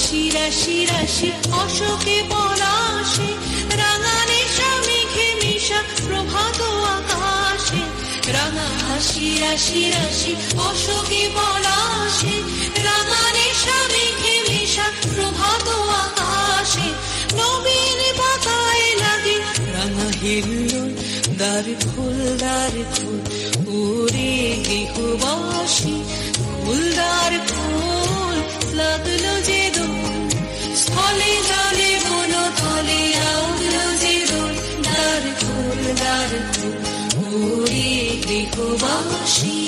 হাসি রাশি রাশি অশোকে পলাশে, রাঙা নেশা মেঘে মিশা প্রভাত আকাশে। রাঙা হাসি রাশি রাশি অশোকে পলাশে, রাঙা নেশা মেঘে মিশা প্রভাত আকাশে। নবীন পাতায় লাগে রাঙা হিল্লোল, দ্বার খোল দ্বার খোল ওরে গৃহবাসী। ফুলদার ফুল লাগলো যে দোল, স্থলে জলে বন তলে লাগলো যে দোল। দ্বার খোল ওরে গৃহবাসী।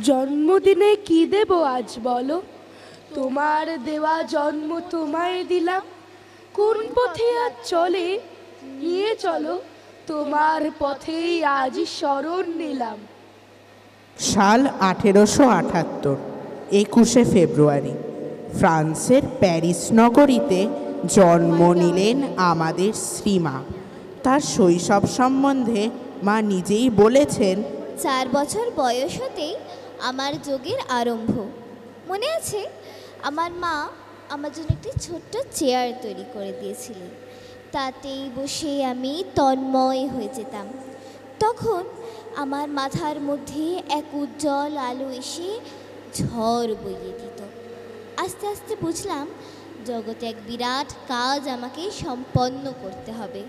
জন্মদিনে কি দেব আজ বলো, তোমার দেওয়া জন্ম তোমায় দিলাম। কোন পথে আজ চলে নিয়ে চলো, তোমার পথেই আজ শরণ নিলাম। সাল 1878, 21শে ফেব্রুয়ারি ফ্রান্সের প্যারিস নগরীতে জন্ম নিলেন আমাদের শ্রীমা। তার শৈশব সম্বন্ধে মা নিজেই বলেছেন, 4 বছর বয়স হতেই আমার যোগের আরম্ভ। মনে আছে আমার মা আমার জন্য একটি ছোট্ট চেয়ার তৈরি করে দিয়েছিলেন, তাতেই বসে আমি তন্ময় হয়ে যেতাম। তখন আমার মাথার মধ্যে এক উজ্জ্বল আলো এসে ঝড় বইয়ে দিত। আস্তে আস্তে বুঝলাম জগতে এক বিরাট কাজ আমাকে সম্পন্ন করতে হবে।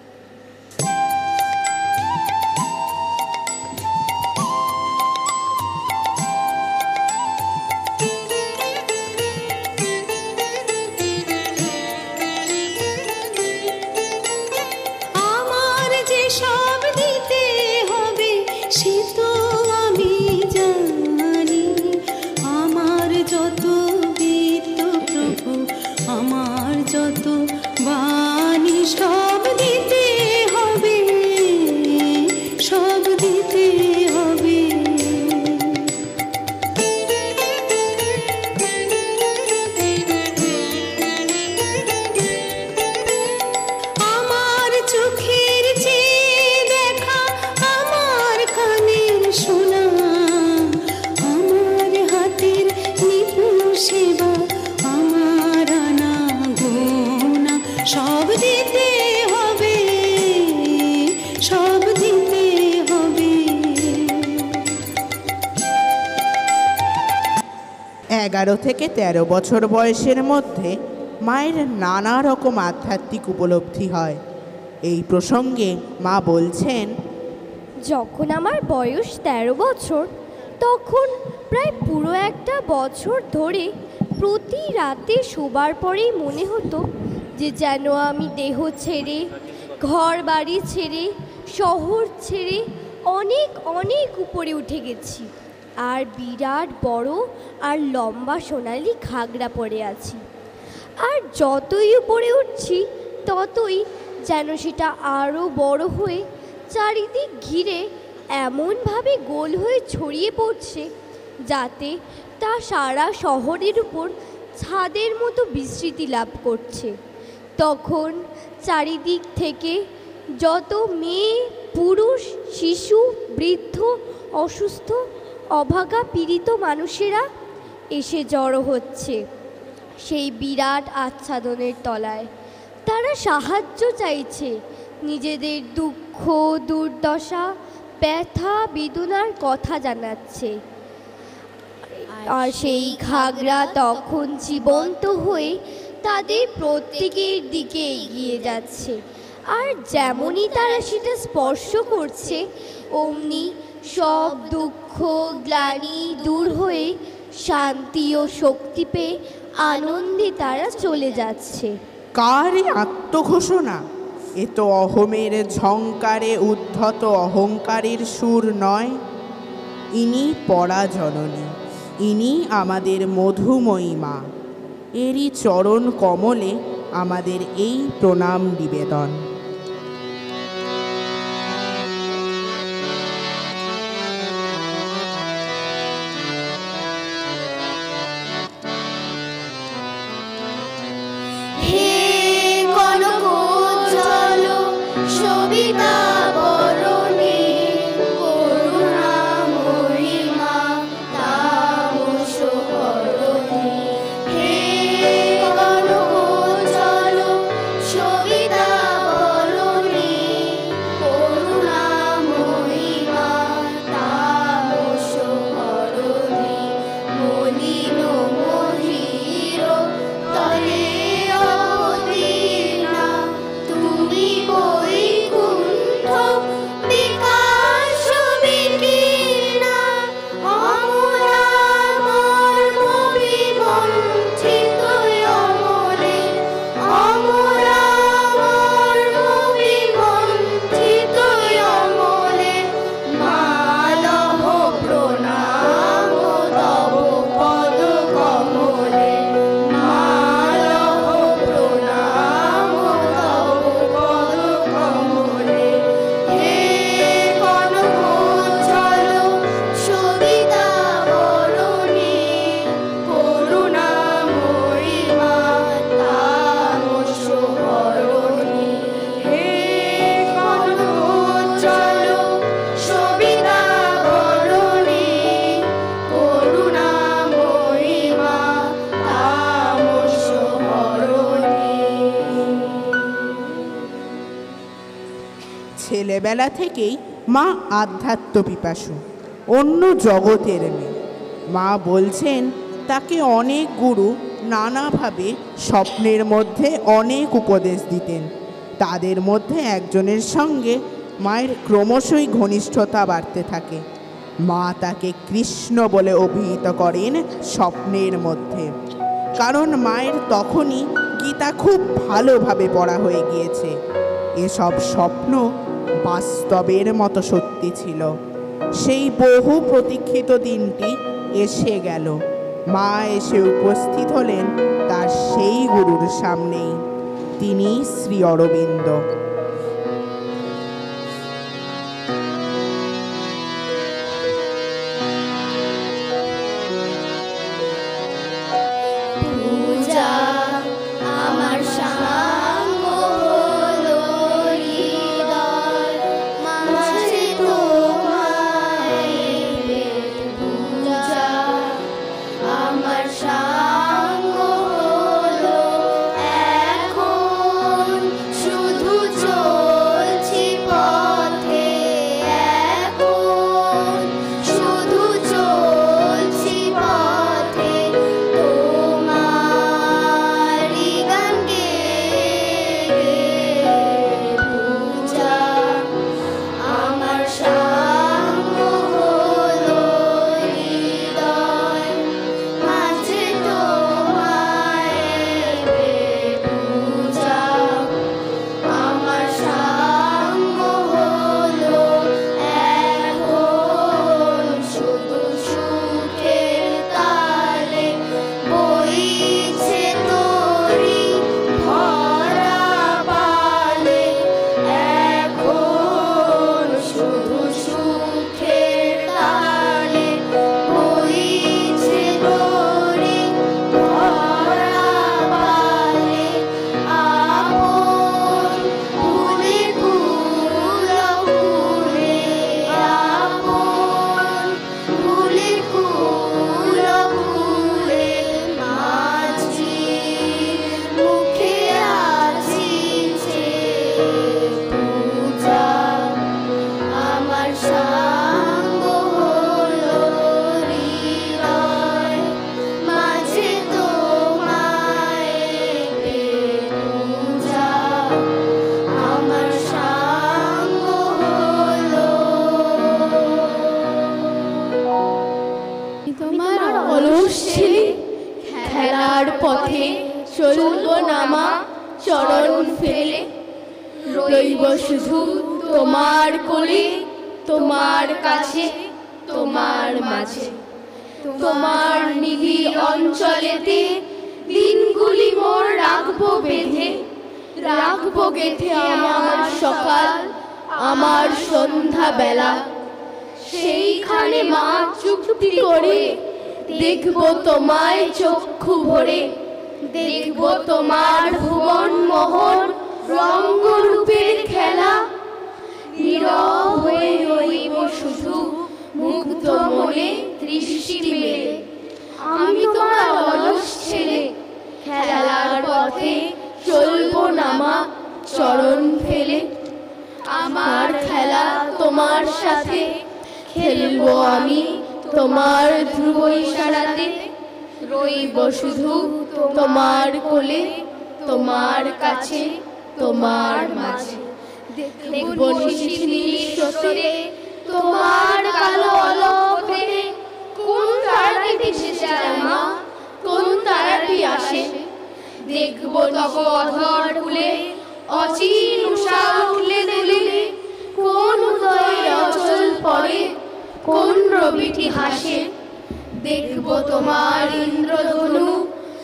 সব দিতে হবে, সব দিতে হবে। 11 থেকে 13 বছর বয়সের মধ্যে মায়ের নানা রকম আধ্যাত্মিক উপলব্ধি হয়। এই প্রসঙ্গে মা বলছেন, যখন আমার বয়স 13 বছর, তখন প্রায় পুরো একটা বছর ধরে প্রতি রাতে শোবার পরেই মনে হতো যে যেন আমি দেহ ছেড়ে, ঘর বাড়ি ছেড়ে, শহর ছেড়ে অনেক অনেক উপরে উঠে গেছি, আর বিরাট বড় আর লম্বা সোনালি ঘাগরা পরে আছি। আর যতই উপরে উঠছি ততই যেন সেটা আরও বড় হয়ে চারিদিক ঘিরে এমনভাবে গোল হয়ে ছড়িয়ে পড়ছে যাতে তা সারা শহরের উপর ছাদের মতো বিস্তৃতি লাভ করছে। তখন চারিদিক থেকে যত মেয়ে, পুরুষ, শিশু, বৃদ্ধ, অসুস্থ, অভাগা, পীড়িত মানুষেরা এসে জড়ো হচ্ছে সেই বিরাট আচ্ছাদনের তলায়। তারা সাহায্য চাইছে, নিজেদের দুঃখ, দুর্দশা, ব্যথা, বেদনার কথা জানাচ্ছে। আর সেই ঘাগরা তখন জীবন্ত হয়ে তাদের প্রত্যেকের দিকে এগিয়ে যাচ্ছে। আর যেমনই তারা সেটা স্পর্শ করছে, অমনি সব দুঃখ, গ্লানি দূর হয়ে শান্তি ও শক্তি পেয়ে আনন্দে তারা চলে যাচ্ছে। কার আত্মঘোষণা? এ তো অহমের ঝংকারে উদ্ধত অহংকারের সুর নয়। ইনি পরা জননী, ইনি আমাদের মধুময়ী মা। এরই চরণ কমলে আমাদের এই প্রণাম নিবেদন। সবিতা বরণে করুণাময় ছেলেবেলা থেকেই মা আধ্যাত্ম পিপাসু, অন্য জগতের মেয়ে। মা বলছেন তাকে অনেক গুরু নানাভাবে স্বপ্নের মধ্যে অনেক উপদেশ দিতেন। তাদের মধ্যে একজনের সঙ্গে মায়ের ক্রমশই ঘনিষ্ঠতা বাড়তে থাকে। মা তাকে কৃষ্ণ বলে অভিহিত করেন স্বপ্নের মধ্যে, কারণ মায়ের তখনই গীতা খুব ভালোভাবে পড়া হয়ে গিয়েছে। এসব স্বপ্ন বাস্তবের মতো সত্যি ছিল। সেই বহু প্রতীক্ষিত দিনটি এসে গেল। মা এসে উপস্থিত হলেন তার সেই গুরুর সামনেই, তিনি শ্রী অরবিন্দ। পূজা আমার সাঙ্গ হলো হৃদয় মাঝে তোমায় পূজা আমার সাঙ্গ হলো এখন শুধু চলছি পথে এখন শুধু চলছি পথে তোমারি গান গেয়ে পূজা আমার সাঙ্গ হলো হৃদয় মাঝে তোমায় পূজা আমার সাঙ্গ হলো এখন শুধু সুখের তালে বইছে তোরি ভরা পালে এখন শুধু সুখের তালে বইছে তোরি ভরা পালে আপন ভুলে কুলো ভুলে আপন ভুলে কুলো ভুলে মাঝি মুখে আসিছে পূজা আমার সাঙ্গ হলো হৃদয় মাঝে তোমায় পূজা আমার সাঙ্গ হলো তোমার অলস ছেলে খেলার পথে চলব নামা চরণ ফেলে রইব শুধু তোমার কোলে তোমার কাছে তোমার মাঝে তোমার নিধি অঞ্চলেতে দিনগুলি মোর রাখবো বেঁধে রাখবো গেথে আমার সকাল আমার সন্ধ্যা বেলা সেইখানে মা চুক্তি করে দেখবো তোমায় চক্ষু ভরে দেখবো তোমার ভুবন মোহন রঙ্গরূপের খেলা নীরব হয়ে রইব শুধু মুগ্ধ মনে দৃষ্টি মেলে আমি তোমার অলস ছেলে খেলার পথে চলবো নামা চরণ ফেলে আমার খেলা তোমার সাথে খেলবো আমি তোমার ধ্রুব ইশারাতে রইব শুধু তোমার কোলে তোমার কাছে তোমার মাঝে দেখবো নিশিতে তোমার কালো অলকে কোন তারাটি ভেসে যায় মা কোন তারাটি আসে দেখবো তব অধর কুলে অচিন উষা উঠলে দিলে কোন উদয়ের অচল পড়ে কোন রবিটি হাসে দেখবো তোমার ইন্দ্রধনু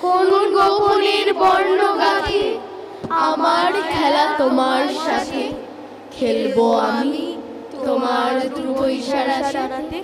কোন গোপনের বর্ণ গাথে আমার খেলা তোমার সাথে খেলবো আমি তোমার ধ্রুব ইশারাতে